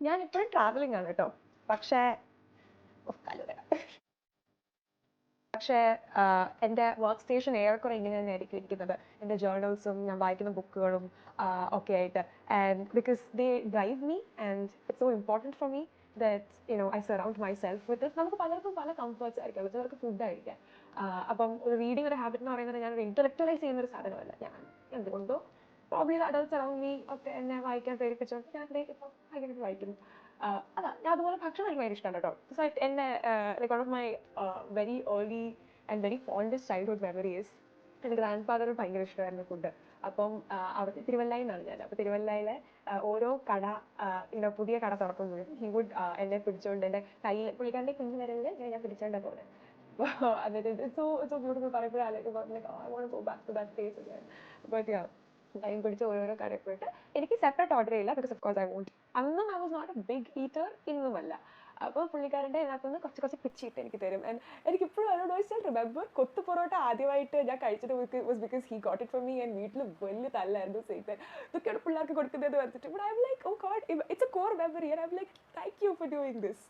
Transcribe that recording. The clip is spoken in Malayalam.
ഞാനിപ്പോഴും ട്രാവലിംഗ് ആണ് കേട്ടോ. പക്ഷേ പക്ഷേ എൻ്റെ വർക്ക് സ്റ്റേഷൻ ഏറെക്കുറെ ഇങ്ങനെ തന്നെയായിരിക്കും ഇരിക്കുന്നത്. എൻ്റെ ജേർണൽസും ഞാൻ വായിക്കുന്ന ബുക്കുകളും ഒക്കെ ആയിട്ട്. And because they drive me and it's so important for me that I surround my self with it. നമുക്ക് പലർക്കും പല കംഫർട്ട്സ് ആയിരിക്കും. ചിലർക്ക് ഫുഡ് ആയിരിക്കാം. അപ്പം ഒരു റീഡിങ് ഒരു ഹാബിറ്റ് എന്ന് പറയുന്നത് ഞാനൊരു ഇൻ്റലക്ച്വലൈസ് ചെയ്യുന്ന ഒരു സാധനമല്ല. ഞാൻ എന്തുകൊണ്ടോ പ്രോബ്ലി അഡൾട്ട്സ് അറൗണ്ട് മീ ഒക്കെ എന്നെ വായിക്കാൻ പ്രേരിപ്പിച്ചുകൊണ്ട് ഞാൻ ഇപ്പം ഭയങ്കര വായിക്കുന്നു. അതാ ഞാൻ അതുപോലെ ഭക്ഷണം എനിക്ക് ഭയങ്കര ഇഷ്ടമാണ് കേട്ടോ. സോ എന്നെ like one of my very early and very fondest childhood memories എൻ്റെ ഗ്രാൻഡ് ഫാദർ ഭയങ്കര ഇഷ്ടമായിരുന്നു ഫുഡ്. അപ്പം അവിടെ തിരുവല്ലയിൽ നിന്നാണ് ഞാൻ. അപ്പോൾ തിരുവല്ലയിലെ ഓരോ കട ഇങ്ങനെ പുതിയ കട തുറക്കുമ്പോഴും ഹി വുഡ് എന്നെ പിടിച്ചുകൊണ്ട് എൻ്റെ കയ്യിൽ പുള്ളിക്കാരൻ്റെ കുഞ്ഞു വിരലിൽ ഇങ്ങനെ ഞാൻ പിടിച്ചോണ്ട പോലെ. അപ്പോൾ അതായത് സോ ബ്യൂട്ടിഫുൾ പറയുമ്പോഴേ I won't go back to that place again. But yeah time പിടിച്ച് ഓരോരോ കടയിൽ പോയിട്ട് എനിക്ക് സെപ്പറേറ്റ് ഓർഡർ ചെയ്യില്ല. Because of course I won't. അന്നും I was not a big eater, ഇന്നുമല്ല. അപ്പോൾ പുള്ളിക്കാരൻ്റെ ഇതിനകത്തുനിന്ന് കുറച്ച് പിച്ചിട്ട് എനിക്ക് തരും. ആൻഡ് എനിക്കിപ്പോഴും അതിനോട് വെച്ചാൽ റിമെമ്പർ കൊത്തു പൊറോട്ട ആദ്യമായിട്ട് ഞാൻ കഴിച്ചത് was because he got it for me. And വീട്ടിൽ വലിയ തല്ലായിരുന്നു സേഫ്. ഇതൊക്കെയാണ് പിള്ളേർക്ക് കൊടുക്കുന്നത് വെച്ചിട്ട്. But I'm like oh God it's a core memory. And I'm like thank you for doing this.